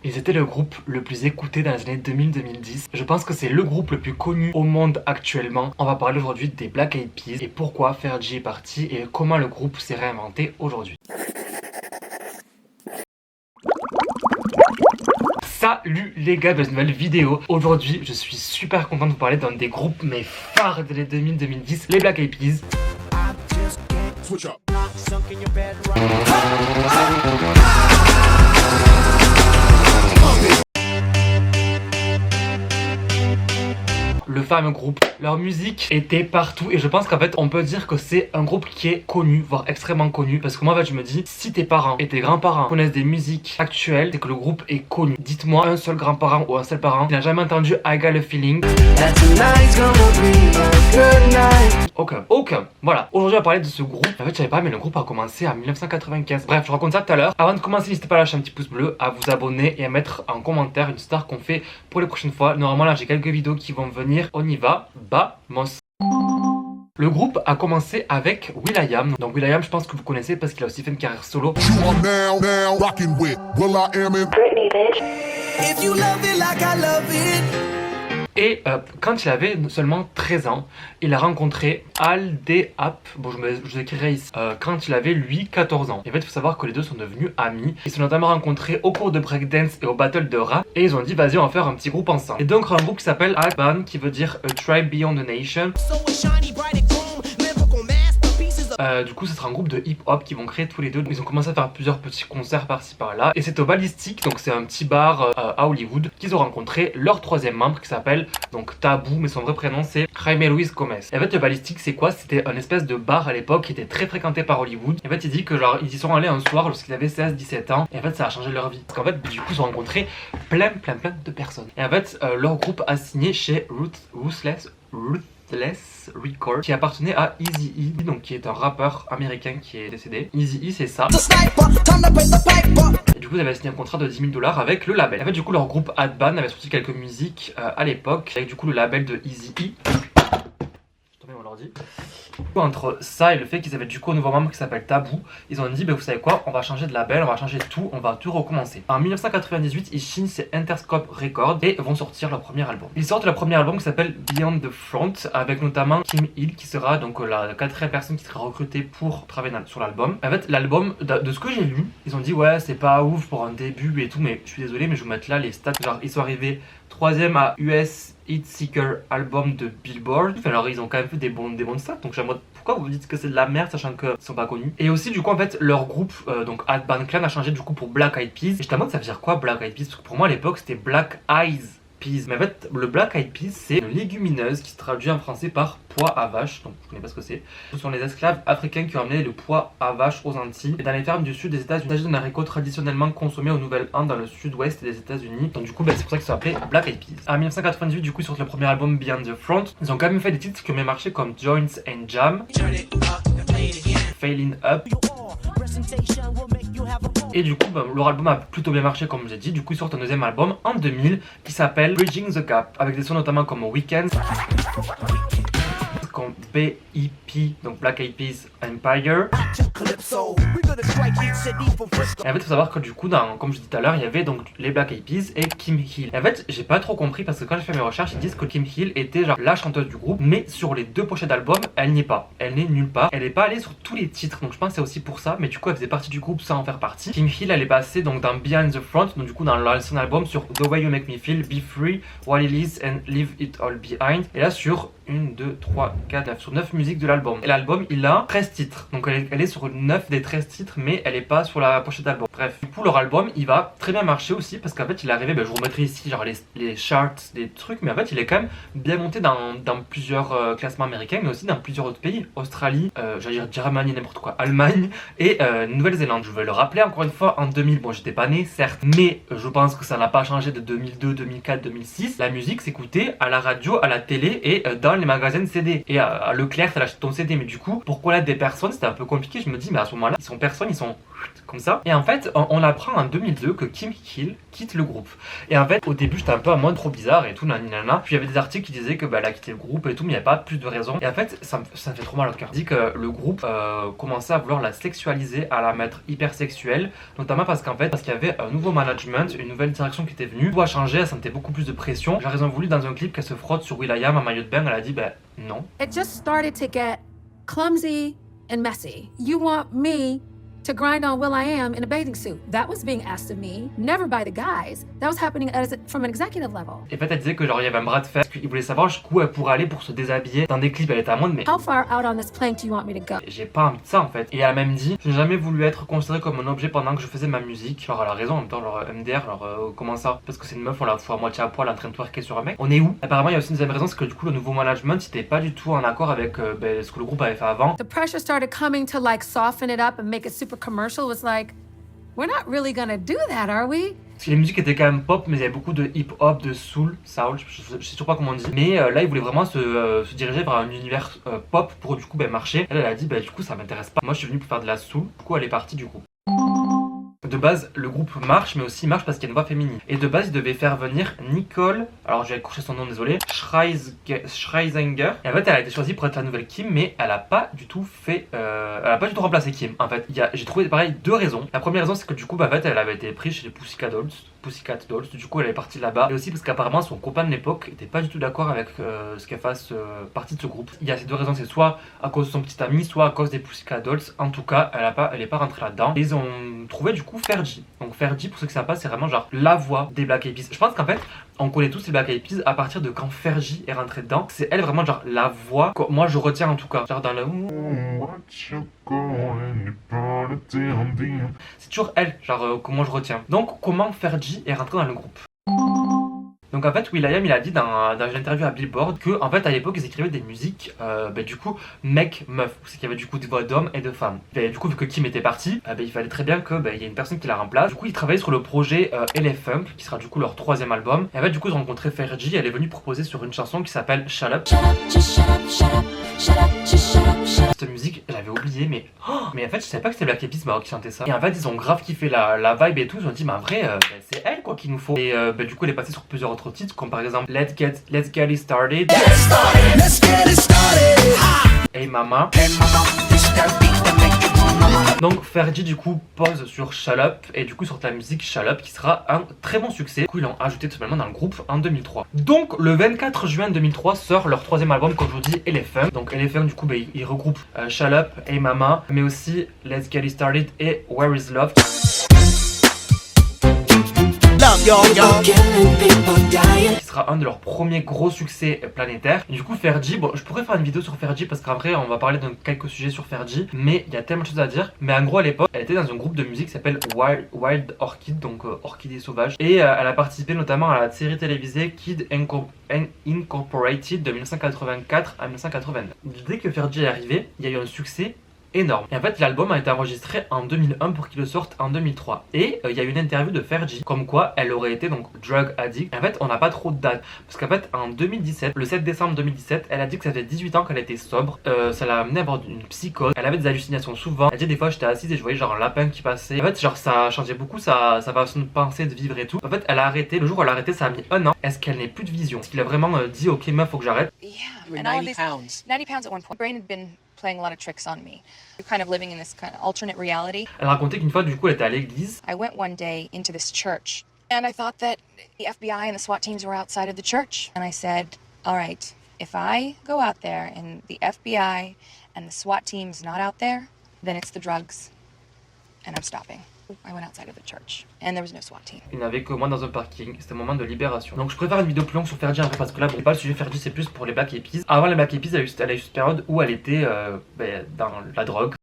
Ils étaient le groupe le plus écouté dans les années 2000-2010. Je pense que c'est le groupe le plus connu au monde actuellement. On va parler aujourd'hui des Black Eyed Peas et pourquoi Fergie est parti et comment le groupe s'est réinventé aujourd'hui. Salut les gars, dans une nouvelle vidéo. Aujourd'hui, je suis super content de vous parler d'un des groupes mais phares des années 2000-2010, les Black Eyed Peas. Le fameux groupe, leur musique était partout et je pense qu'en fait on peut dire que c'est un groupe qui est connu, voire extrêmement connu, parce que moi en fait je me dis, si tes parents et tes grands-parents connaissent des musiques actuelles, c'est que le groupe est connu. Dites-moi un seul grand-parent ou un seul parent qui n'a jamais entendu I Got a Feeling. Aucun. Voilà, aujourd'hui on va parler de ce groupe. En fait je savais pas, mais le groupe a commencé en 1995. Bref, je raconte ça tout à l'heure. Avant de commencer, n'hésitez pas à lâcher un petit pouce bleu, à vous abonner et à mettre en commentaire une star qu'on fait pour les prochaines fois. Normalement là j'ai quelques vidéos qui vont venir. On y va, vamos. Le groupe a commencé avec will.i.am. Donc will.i.am, je pense que vous connaissez parce qu'il a aussi fait une carrière solo. Et quand il avait seulement 13 ans, il a rencontré Al-Deap, bon je vous écrirai ici, quand il avait lui 14 ans. Et en fait il faut savoir que les deux sont devenus amis. Ils se sont notamment rencontrés au cours de breakdance et au battle de rap. Et ils ont dit vas-y on va faire un petit groupe ensemble. Et donc un groupe qui s'appelle Adban, qui veut dire A Tribe Beyond the Nation. Du coup, ce sera un groupe de hip-hop qui vont créer tous les deux. Ils ont commencé à faire plusieurs petits concerts par-ci par-là. Et c'est au Ballistic, donc c'est un petit bar à Hollywood, qu'ils ont rencontré leur troisième membre qui s'appelle donc Taboo, mais son vrai prénom c'est Jaime Luis Gomez. Et en fait, le Ballistic, c'est quoi? C'était un espèce de bar à l'époque qui était très fréquenté par Hollywood. Et en fait, il dit que genre ils y sont allés un soir lorsqu'ils avaient 16-17 ans. Et en fait, ça a changé leur vie. Parce qu'en fait, du coup, ils ont rencontré plein de personnes. Et en fait, leur groupe a signé chez Ruthless Records, qui appartenait à Eazy-E, donc qui est un rappeur américain qui est décédé. Eazy-E, c'est ça. Et du coup, ils avaient signé un contrat de $10 000 avec le label. En fait, du coup, leur groupe Adban avait sorti quelques musiques à l'époque, avec du coup le label de Eazy-E. On leur dit. Entre ça et le fait qu'ils avaient du coup un nouveau membre qui s'appelle Taboo, ils ont dit bah vous savez quoi, on va changer de label, on va changer tout, on va tout recommencer. En 1998, ils signent chez Interscope Records et vont sortir leur premier album. Ils sortent leur premier album qui s'appelle Beyond the Front, avec notamment Kim Hill qui sera donc la quatrième personne qui sera recrutée pour travailler sur l'album. En fait, l'album, de ce que j'ai lu, ils ont dit ouais c'est pas ouf pour un début et tout, mais je suis désolé, mais je vais vous mettre là les stats. Genre ils sont arrivés 3ème à US Hit Seeker album de Billboard. Alors ils ont quand même fait des bonnes stats. Donc j'aimerais, pourquoi vous dites que c'est de la merde sachant qu'ils sont pas connus. Et aussi du coup en fait leur groupe donc Adban Clan a changé du coup pour Black Eyed Peas. Et j'étais en mode ça veut dire quoi Black Eyed Peas? Parce que pour moi à l'époque c'était Black Eyes Peas. Mais en fait le Black Eyed Peas c'est une légumineuse qui se traduit en français par pois à vache. Donc je connais pas ce que c'est. Ce sont les esclaves africains qui ont amené le pois à vache aux Antilles et dans les fermes du sud des États-Unis. Il s'agit d'un haricot traditionnellement consommé au Nouvel-An dans le sud-ouest des États-Unis. Donc du coup c'est pour ça qu'ils sont appelés Black Eyed Peas. En 1998 du coup sur le premier album Beyond the Front, ils ont quand même fait des titres qui ont bien marché comme Joints and Jam, Failing Up. Et du coup, leur album a plutôt bien marché comme j'ai dit. Du coup, ils sortent un deuxième album en 2000 qui s'appelle Bridging the Gap, avec des sons notamment comme Weekend, comme BIP, donc Black Eyed Peas Empire. Et en fait, il faut savoir que du coup, comme je disais tout à l'heure, il y avait donc les Black Eyed Peas et Kim Hill. Et en fait, j'ai pas trop compris parce que quand j'ai fait mes recherches, ils disent que Kim Hill était genre la chanteuse du groupe, mais sur les deux pochettes d'album, elle n'y est pas. Elle n'est nulle part. Elle n'est pas allée sur tous les titres, donc je pense que c'est aussi pour ça. Mais du coup, elle faisait partie du groupe sans en faire partie. Kim Hill, elle est passée donc dans Behind the Front, donc du coup dans l'ancien album sur The Way You Make Me Feel, Be Free, What It Is and Leave It All Behind. Et là sur 1, 2, 3, 4, 9, sur 9 musiques de l'album. Et l'album, il a 13 titres. Donc elle est sur 9 des 13 titres, mais elle est pas sur la pochette d'album. Bref, du coup, leur album, il va très bien marcher aussi parce qu'en fait, il est arrivé, je vous remettrai ici genre les charts, des trucs, mais en fait, il est quand même bien monté dans plusieurs classements américains, mais aussi dans plusieurs autres pays. Australie, j'allais dire Germanie, n'importe quoi, Allemagne et Nouvelle-Zélande. Je vais le rappeler encore une fois, en 2000, bon, j'étais pas né, certes, mais je pense que ça n'a pas changé de 2002, 2004, 2006. La musique s'écoutait à la radio, à la télé et dans les magasins de CD. Et à Leclerc, t'as acheté ton CD, mais du coup, pour connaître des personnes, c'était un peu compliqué. Je me dis, mais à ce moment-là, ils sont personnes, ils sont comme ça. Et en fait, on apprend en 2002 que Kim Hill quitte le groupe. Et en fait, au début, j'étais un peu en mode trop bizarre et tout, nanana. Puis il y avait des articles qui disaient que elle a quitté le groupe et tout, mais il n'y a pas plus de raison. Et en fait, ça me fait trop mal au cœur. Il dit que le groupe commençait à vouloir la sexualiser, à la mettre hyper sexuelle, notamment parce qu'il y avait un nouveau management, une nouvelle direction qui était venue. Tout a changé, elle sentait beaucoup plus de pression. J'ai raison voulu dans un clip qu'elle se frotte sur will.i.am en maillot de bain, elle a dit non. It just started to get clumsy and messy. You want me to grind on will.i.am in a bathing suit. That was being asked of me, never by the guys. That was happening from an executive level. Et en fait, elle disait que genre il y avait un bras de fer, parce qu'il voulait savoir jusqu'où elle pourrait aller pour se déshabiller. Dans des clips, elle était à mode, mais how far out on this plank do you want me to go? J'ai pas envie de ça en fait. Et elle a même dit, je n'ai jamais voulu être considérée comme un objet pendant que je faisais ma musique. Genre elle a raison en même temps, genre MDR, genre comment ça? Parce que c'est une meuf, on la fout à moitié à poil en train de twerker sur un mec. On est où? Apparemment, il y a aussi une deuxième raison, c'est que du coup le nouveau management c'était pas du tout en accord avec ce que le groupe avait fait avant. The pressure started coming to like soften it up and make it super commercial. It was like, we're not really gonna do that, are we? Parce que les musiques étaient quand même pop, mais il y avait beaucoup de hip-hop, de soul, je sais toujours pas comment on dit. Mais là, ils voulaient vraiment se diriger vers un univers pop pour du coup marcher. Elle a dit, du coup, ça m'intéresse pas. Moi, je suis venue pour faire de la soul. Du coup, elle est partie du coup. De base, le groupe marche, mais aussi marche parce qu'il y a une voix féminine. Et de base, il devait faire venir Nicole, alors je vais coucher son nom, désolé, Schreisinger. Et en fait, elle a été choisie pour être la nouvelle Kim, mais elle a pas du tout remplacé Kim. En fait, j'ai trouvé pareil deux raisons. La première raison, c'est que du coup, en fait, elle avait été prise chez les Pussycat Dolls. Du coup, elle est partie là-bas. Et aussi parce qu'apparemment, son copain de l'époque était pas du tout d'accord avec ce qu'elle fasse partie de ce groupe. Il y a ces deux raisons, c'est soit à cause de son petit ami, soit à cause des Pussycat Dolls. En tout cas, elle est pas rentrée là-dedans. Et ils ont trouvé du coup Fergie. Donc Fergie, pour ceux qui savent pas, c'est vraiment genre la voix des Black Eyed Peas. Je pense qu'en fait, on connaît tous les Black Eyed Peas à partir de quand Fergie est rentrée dedans. C'est elle vraiment genre la voix que moi je retiens en tout cas. Genre dans le c'est toujours elle, genre comment je retiens. Donc comment Fergie est rentrée dans le groupe. Donc en fait, will.i.am il a dit dans une interview à Billboard que en fait à l'époque ils écrivaient des musiques du coup mec-meuf, c'est qu'il y avait du coup des voix d'hommes et de femmes. Et du coup vu que Kim était partie, il fallait très bien que il y ait une personne qui la remplace. Du coup ils travaillaient sur le projet Elephant qui sera du coup leur troisième album. Et en fait du coup ils ont rencontré Fergie, elle est venue proposer sur une chanson qui s'appelle Shut Up. Cette musique j'avais oublié mais en fait je savais pas que c'était Black Eyed Peas qui chantait ça. Et en fait ils ont grave kiffé la vibe et tout, ils ont dit mais en vrai c'est elle quoi qu'il nous faut. Et du coup elle est passée sur plusieurs autres titres comme par exemple Let's Get It Started, Hey Mama. Donc Fergie du coup pose sur Shut Up et du coup sur la musique Shut Up qui sera un très bon succès. Du coup ils l'ont ajouté totalement dans le groupe en 2003. Donc le 24 juin 2003 sort leur troisième album comme je vous dis Elephant. Donc Elephant du coup il regroupe Shut Up, Hey Mama mais aussi Let's Get It Started et Where Is Love. Qui sera un de leurs premiers gros succès planétaires. Et du coup Fergie, bon je pourrais faire une vidéo sur Fergie parce qu'en vrai on va parler de quelques sujets sur Fergie, mais il y a tellement de choses à dire. Mais en gros à l'époque elle était dans un groupe de musique qui s'appelle Wild Orchid, donc Orchidée Sauvage. Et elle a participé notamment à la série télévisée Kid Incorporated de 1984 à 1989. Dès que Fergie est arrivée, il y a eu un succès énorme. Et en fait l'album a été enregistré en 2001 pour qu'il le sorte en 2003. Et il y a eu une interview de Fergie comme quoi elle aurait été donc drug addict. Et en fait on n'a pas trop de date parce qu'en fait en 2017, le 7 décembre 2017, elle a dit que ça faisait 18 ans qu'elle était sobre. Ça l'a amené à avoir une psychose. Elle avait des hallucinations souvent. Elle dit des fois j'étais assise et je voyais genre un lapin qui passait. En fait genre ça changeait beaucoup sa façon de penser, de vivre et tout. En fait elle a arrêté, le jour où elle a arrêté ça a mis un an. Est-ce qu'elle n'est plus de vision? Est-ce qu'il a vraiment dit ok meuf faut que j'arrête? Yeah, and 90 pounds. 90 pounds at one point. My brain had been playing a lot of tricks on me. Kind of living in this kind of alternate reality. Elle racontait qu'une fois du coup elle était à l'église. I went one day into this church and I thought that the FBI and the SWAT teams were outside of the church. And I said, all right, if I go out there and the FBI and the SWAT team's not out there, then it's the drugs and I'm stopping. I went outside of the church and there was no SWAT team. Il n'avait que moi dans un parking, c'était un moment de libération. Donc je préfère une vidéo plus longue sur Fergie parce que là bon, pas le sujet Fergie, c'est plus pour les Black Eyed Peas. Avant les Black Eyed Peas, elle a eu cette période où elle était dans la drogue.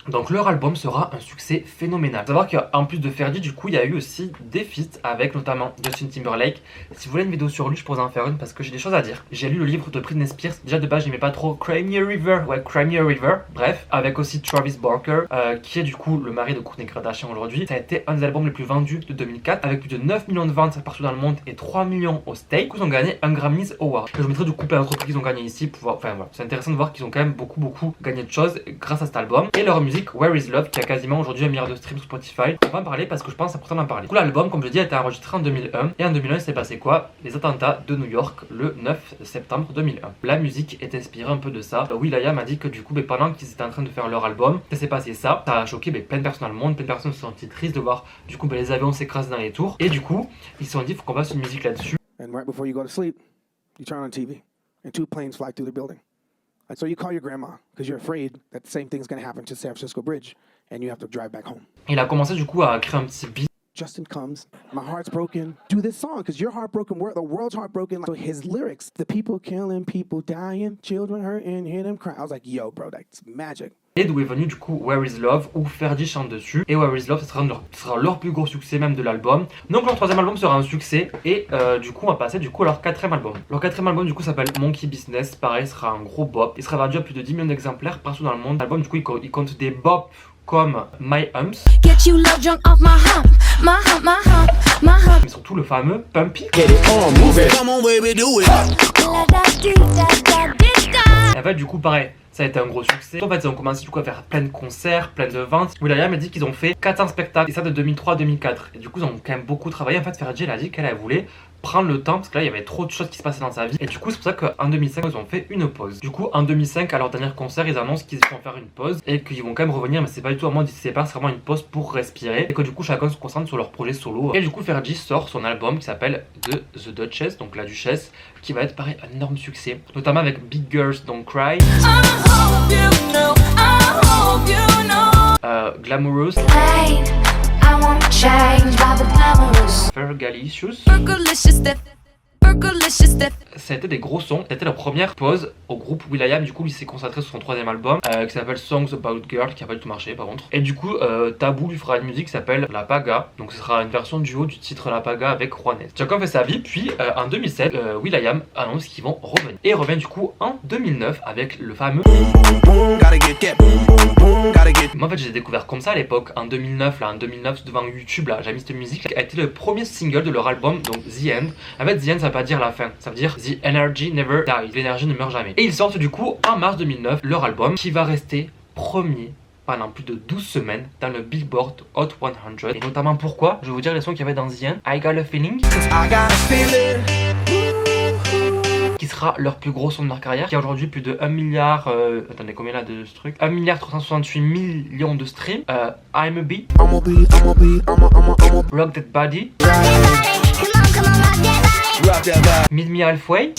Donc leur album sera un succès phénoménal. Faut savoir qu'en plus de Fergie, du coup, il y a eu aussi des feats avec notamment Justin Timberlake. Si vous voulez une vidéo sur lui, je pourrais en faire une parce que j'ai des choses à dire. J'ai lu le livre de Britney Spears. Déjà de base, j'aimais pas trop Cry Me a River. Ouais, Cry Me a River. Bref, avec aussi Travis Barker, qui est du coup le mari de Kourtney Kardashian aujourd'hui. Ça a été un des albums les plus vendus de 2004 avec plus de 9 millions de ventes partout dans le monde et 3 millions au States. Du coup, ils ont gagné un Grammys Award. Je vous mettrai du coup plein d'autres trucs qu'ils ont gagné ici pour voir. Enfin voilà, c'est intéressant de voir qu'ils ont quand même beaucoup gagné de choses grâce à cet album. Et leur musique musique Where Is Love qui a quasiment aujourd'hui 1 milliard de streams sur Spotify. On va en parler parce que je pense que c'est important d'en parler. Du coup, l'album, comme je dis, a été enregistré en 2001 et en 2001 il s'est passé quoi? Les attentats de New York le 9 septembre 2001. La musique est inspirée un peu de ça. will.i.am a dit que du coup, pendant qu'ils étaient en train de faire leur album, ça s'est passé ça. Ça a choqué plein de personnes dans le monde, plein de personnes se sont senties tristes de voir du coup les avions s'écraser dans les tours. Et du coup, ils se sont dit, faut qu'on fasse une musique là-dessus. And right before you go to sleep, you turn on TV and 2 planes fly through the building. And so you call your grandma because you're afraid that the same thing's going to happen to San Francisco Bridge and you have to drive back home. Il a commencé du coup à créer un petit beat. Justin comes, my heart's broken, do this song because you're heartbroken, the world's heartbroken. So his lyrics, the people killing, people dying, children hurting, hear them cry. I was like, yo bro, that's magic. Et d'où est venu du coup Where Is Love où Fergie chante dessus. Et Where Is Love, ce sera leur plus gros succès même de l'album. Donc leur 3e album sera un succès. Et du coup on va passer du coup à leur 4e album. Leur 4e album du coup s'appelle Monkey Business. Pareil, sera un gros bop. Il sera vendu à plus de 10 millions d'exemplaires partout dans le monde. L'album du coup il compte des bops comme My Humps. Get you love drunk off my hump, my hump, my hump, my hump. Mais surtout le fameux Pumpy. Get it on, move it. Come on baby, do it. Et en fait du coup pareil, ça a été un gros succès. En fait ils ont commencé du coup à faire plein de concerts, plein de ventes. will.i.am a dit qu'ils ont fait 400 spectacles et ça de 2003 à 2004. Et du coup ils ont quand même beaucoup travaillé. En fait Fergie elle a dit qu'elle voulait prendre le temps parce que là il y avait trop de choses qui se passaient dans sa vie. Et du coup c'est pour ça qu'en 2005 ils ont fait une pause. Du coup en 2005 à leur dernier concert ils annoncent qu'ils vont faire une pause et qu'ils vont quand même revenir, mais c'est pas du tout un mode ils se séparent, c'est vraiment une pause pour respirer et que du coup chacun se concentre sur leur projet solo. Et du coup Fergie sort son album qui s'appelle The Duchess, donc la Duchesse, qui va être pareil un énorme succès, notamment avec Big Girls Don't Cry, Glamorous, Fergalicious. Ça a été des gros sons. C'était la première pause au groupe will.i.am. Du coup, il s'est concentré sur son 3e album qui s'appelle Songs About Girl, qui a pas du tout marché par contre. Et du coup, Tabou lui fera une musique qui s'appelle La Paga. Donc, ce sera une version duo du titre La Paga avec Juanes. Chacun fait sa vie. Puis en 2007, will.i.am annonce qu'ils vont revenir. Et revient du coup en 2009 avec le fameux. Moi en fait j'ai découvert comme ça à l'époque en 2009 là, en 2009 devant YouTube là, j'ai mis cette musique qui a été le premier single de leur album, donc The End. En fait The End ça veut pas dire la fin, ça veut dire The Energy Never Dies, l'énergie ne meurt jamais. Et ils sortent du coup en mars 2009 leur album qui va rester premier pendant plus de 12 semaines dans le Billboard Hot 100. Et notamment pourquoi, je vais vous dire les sons qu'il y avait dans The End. I Got a Feeling, qui sera leur plus gros son de leur carrière, qui a aujourd'hui plus de 1 milliard, attendez combien là de ce truc, 1 milliard 368 millions de streams. I'm a Bee, Rock That Body, Meet Me Halfway.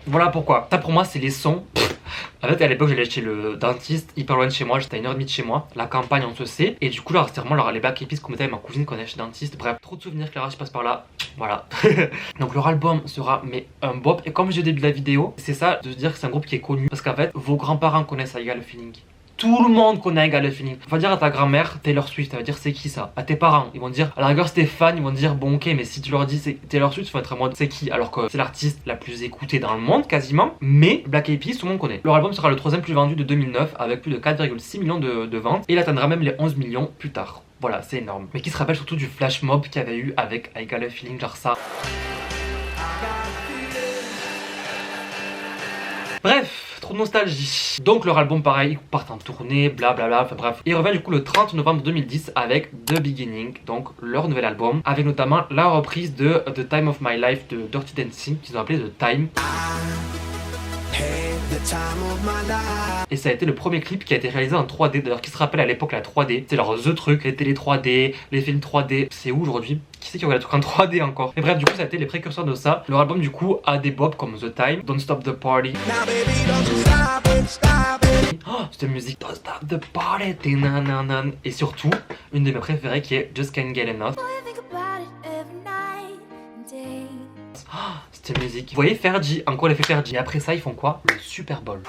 Voilà pourquoi. Ça pour moi c'est les sons. En fait à l'époque j'allais chez le dentiste hyper loin de chez moi, j'étais à 1h30 de chez moi, la campagne on se sait. Et du coup là c'était vraiment les Black Eyed Peas qu'on mettait avec ma cousine qu'on allait chez le dentiste. Bref, trop de souvenirs Clara, je passe par là. Voilà. Donc leur album sera mais un bop. Et comme j'ai dit au début de la vidéo, c'est ça de se dire que c'est un groupe qui est connu. Parce qu'en fait vos grands-parents connaissent I Got a Feeling. Tout le monde connaît I Got a Feeling. On va dire à ta grand-mère Taylor Swift, elle va dire c'est qui ça? À tes parents, ils vont dire, à la rigueur Stéphane, ils vont dire bon ok, mais si tu leur dis c'est Taylor Swift, ils vont être en mode c'est qui? Alors que c'est l'artiste la plus écoutée dans le monde quasiment. Mais Black Eyed Peas, tout le monde connaît. Leur album sera le 3e plus vendu de 2009 avec plus de 4,6 millions de ventes et il atteindra même les 11 millions plus tard. Voilà, c'est énorme. Mais qui se rappelle surtout du flash mob qu'il y avait eu avec I Got a Feeling, genre ça. Bref, trop de nostalgie. Donc leur album pareil, ils partent en tournée, blablabla, enfin bref. Ils reviennent du coup le 30 novembre 2010 avec The Beginning, donc leur nouvel album, avec notamment la reprise de The Time of My Life de Dirty Dancing, qu'ils ont appelé The Time. Et ça a été le premier clip qui a été réalisé en 3D. D'ailleurs, qui se rappelle à l'époque la 3D, c'est leur The Truc, les télé 3D, les films 3D. C'est où aujourd'hui? Qui c'est qui regarde des trucs en 3D encore? Et bref, du coup, ça a été les précurseurs de ça. Leur album, du coup, a des bops comme The Time, Don't Stop the Party. Oh, cette musique, Don't Stop the Party. Et surtout, une de mes préférées qui est Just Can't Get Enough. Oh, cette musique. Vous voyez Fergie, encore l'effet Fergie. Et après ça, ils font quoi? Le Super Bowl.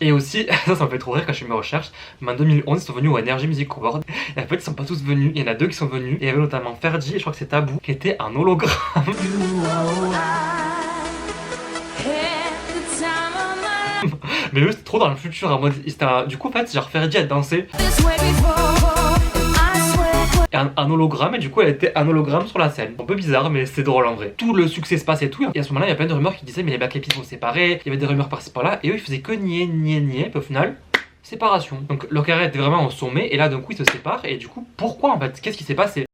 Et aussi, ça me fait trop rire quand je fais mes recherches, mais en 2011 ils sont venus au Energy Music Award. Et en fait ils sont pas tous venus, il y en a 2 qui sont venus. Et il y avait notamment Fergie et je crois que c'est Tabou qui était un hologramme. Mais eux c'était trop dans le futur en mode, du coup en fait genre Fergie a dansé. Et un hologramme et du coup elle était un hologramme sur la scène. Un peu bizarre mais c'est drôle en vrai. Tout le succès se passe et tout. Et à ce moment-là il y a plein de rumeurs qui disaient mais les Black Eyed Peas vont se séparer. Il y avait des rumeurs par-ci par-là et eux ils faisaient que nier. Puis au final séparation. Donc leur carrière était vraiment au sommet et là d'un coup ils se séparent et du coup pourquoi en fait? Qu'est-ce qui s'est passé?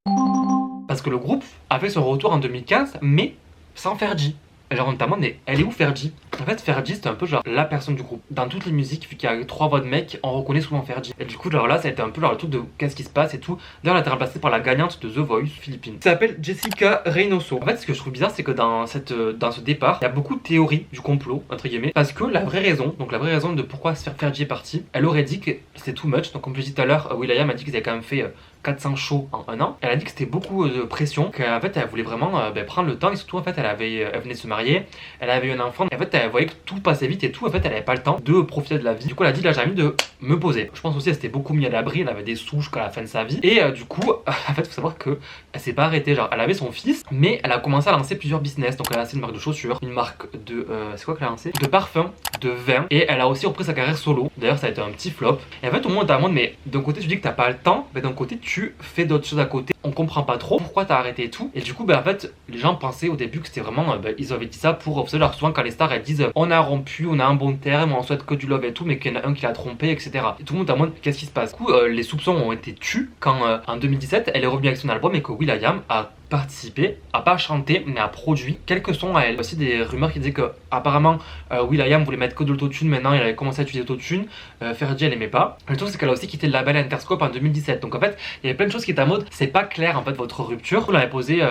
Parce que le groupe a fait son retour en 2015 mais sans Fergie. Genre notamment, mais elle est où Fergie? En fait Fergie c'était un peu genre la personne du groupe. Dans toutes les musiques, vu qu'il y a 3 voix de mecs, on reconnaît souvent Fergie. Et du coup genre là ça a été un peu genre le truc de qu'est-ce qui se passe et tout. D'ailleurs elle a été remplacée par la gagnante de The Voice Philippines. Ça s'appelle Jessica Reynoso. En fait ce que je trouve bizarre c'est que dans ce départ, il y a beaucoup de théories du complot entre guillemets. Parce que la vraie raison de pourquoi Fergie est partie, elle aurait dit que c'était too much. Donc comme je l'ai dit tout à l'heure, will.i.am a dit qu'ils avaient quand même fait 400 shows en un an. Elle a dit que c'était beaucoup de pression, qu'en fait elle voulait vraiment prendre le temps et surtout en fait elle venait de se marier, elle avait eu un enfant et en fait elle voyait que tout passait vite et tout, en fait elle avait pas le temps de profiter de la vie. Du coup elle a dit là j'ai envie de me poser. Je pense aussi elle s'était beaucoup mis à l'abri, elle avait des sous jusqu'à la fin de sa vie et du coup en fait faut savoir que elle s'est pas arrêtée, genre elle avait son fils mais elle a commencé à lancer plusieurs business. Donc elle a lancé une marque de chaussures, une marque de c'est quoi qu'elle a lancé, de parfum, de vin et elle a aussi repris sa carrière solo. D'ailleurs ça a été un petit flop et en fait au moins t'as un monde mais d'un côté tu dis que t'as pas le temps mais d'un côté tu fais d'autres choses à côté, on comprend pas trop pourquoi t'as arrêté et tout. Et du coup en fait les gens pensaient au début que c'était vraiment ils avaient dit ça pour, vous savez alors souvent quand les stars elles disent on a rompu, on a un bon terme, on souhaite que du love et tout mais qu'il y en a un qui l'a trompé etc. Et tout le monde a demandé qu'est-ce qui se passe. Du coup les soupçons ont été tus quand en 2017 elle est revenue avec son album et que will.i.am a participé, a pas chanté mais a produit quelques sons à elle. Aussi des rumeurs qui disaient que apparemment will.i.am voulait mettre que de l'autotune, maintenant il avait commencé à utiliser l'autotune, Fergie elle aimait pas. Le truc c'est qu'elle a aussi quitté le label Interscope en 2017. Donc en fait il y avait plein de choses qui étaient en mode c'est pas clair en fait votre rupture. On avait posé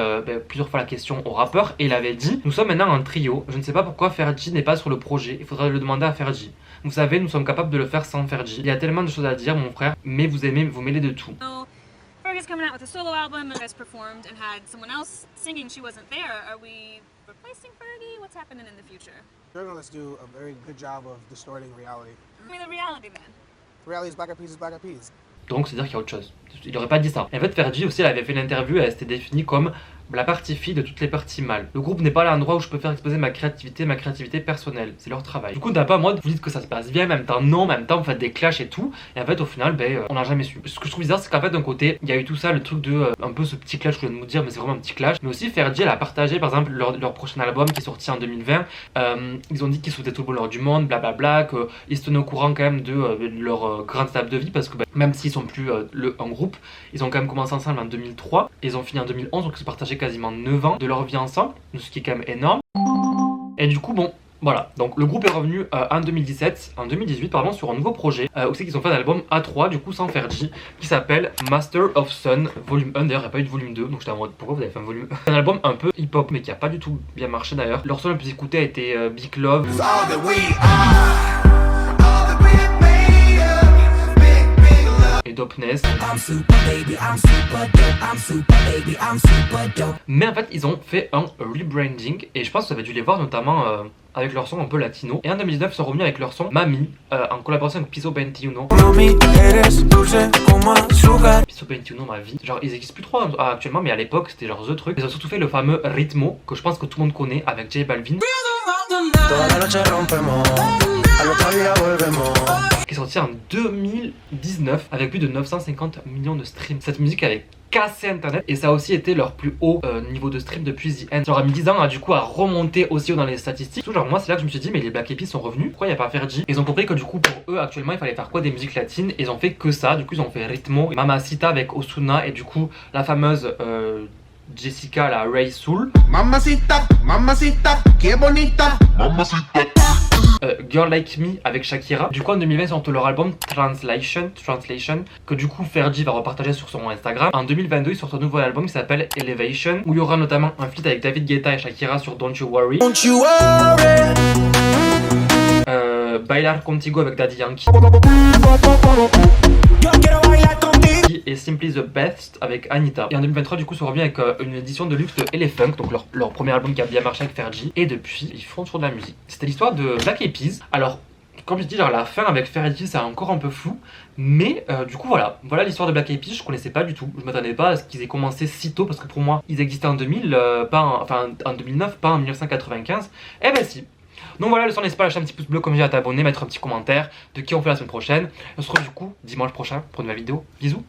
plusieurs fois la question au rappeur et il avait dit nous sommes maintenant un trio, je ne sais pas pourquoi Fergie n'est pas sur le projet, il faudra le demander à Fergie. Vous savez nous sommes capables de le faire sans Fergie. Il y a tellement de choses à dire mon frère mais vous aimez vous mêlez de tout. Fergie's coming out with a solo album and has performed and had someone else singing she wasn't there. Are we replacing Fergie? What's happening in the future? Journalists do a very good job of distorting reality. I mean the reality then. Reality is Black Eyed Peas is Black Eyed Peas. Donc c'est à dire qu'il y a autre chose. Il aurait pas dit ça. Et en fait Fergie aussi elle avait fait une interview et elle s'était définie comme la partie fille de toutes les parties mâles. Le groupe n'est pas l'endroit où je peux faire exposer ma créativité personnelle. C'est leur travail. Du coup, t'as pas moi de vous dites que ça se passe bien, en même temps non, en même temps vous faites des clashs et tout. Et en fait, au final, on n'a jamais su. Ce que je trouve bizarre, c'est qu'en fait, d'un côté, il y a eu tout ça, le truc de un peu ce petit clash que je viens de vous dire, mais c'est vraiment un petit clash. Mais aussi, Fergie, elle a partagé par exemple leur prochain album qui est sorti en 2020. Ils ont dit qu'ils souhaitaient tout le bonheur du monde, blablabla, qu'ils se tenaient au courant quand même de leur grande étape de vie parce que même s'ils sont plus en groupe, ils ont quand même commencé ensemble en 2003. Ils ont fini en 2011, donc ils se partageaient quasiment 9 ans de leur vie ensemble, ce qui est quand même énorme. Et du coup, bon, voilà. Donc le groupe est revenu en 2018, pardon, sur un nouveau projet où c'est qu'ils ont fait un album A3, du coup sans Fergie, qui s'appelle Master of Sun Volume 1. D'ailleurs, il n'y a pas eu de volume 2, donc j'étais en mode pourquoi vous avez fait un volume 1? C'est un album un peu hip-hop, mais qui a pas du tout bien marché d'ailleurs. Leur son le plus écouté a été Big Love. Et Dopeness. Mais en fait ils ont fait un rebranding et je pense que vous avez dû les voir notamment avec leur son un peu latino. Et en 2019 ils sont revenus avec leur son Mami en collaboration avec Piso 21. Piso 21 ma vie. Genre ils existent plus trop actuellement mais à l'époque c'était genre the truc. Ils ont surtout fait le fameux Ritmo que je pense que tout le monde connaît avec J Balvin. Qui est sorti en 2019 avec plus de 950 millions de streams. Cette musique avait cassé internet et ça a aussi été leur plus haut niveau de stream depuis The End. Genre en 10 ans du coup a remonté aussi haut dans les statistiques. Genre moi c'est là que je me suis dit mais les Black Eyed Peas sont revenus, pourquoi il n'y a pas Fergie? Ils ont compris que du coup pour eux actuellement il fallait faire quoi? Des musiques latines et ils ont fait que ça. Du coup ils ont fait Ritmo, Mamacita avec Ozuna et du coup la fameuse Jessica la Ray Soul. Mamacita, mamacita, que bonita. Mamacita. Girl Like Me avec Shakira. Du coup en 2020 ils sortent leur album Translation que du coup Fergie va repartager sur son Instagram. En 2022 ils sortent un nouveau album qui s'appelle Elevation où il y aura notamment un feat avec David Guetta et Shakira sur Don't You Worry. Bailar Contigo avec Daddy Yankee et Simply the Best avec Anita. Et en 2023 du coup sont revenus avec une édition de luxe de Elephant, donc leur premier album qui a bien marché avec Fergie. Et depuis ils font toujours de la musique. C'était l'histoire de Black Eyed Peas. Alors comme je dis genre la fin avec Fergie c'est encore un peu flou. Mais du coup voilà l'histoire de Black Eyed Peas. Je connaissais pas du tout, je m'attendais pas à ce qu'ils aient commencé si tôt parce que pour moi ils existaient en 2000 en 2009 pas en 1995. Et ben si. Donc voilà, n'hésite pas à lâcher un petit pouce bleu comme j'ai à t'abonner, mettre un petit commentaire de qui on fait la semaine prochaine. On se retrouve du coup dimanche prochain pour une nouvelle vidéo. Bisous.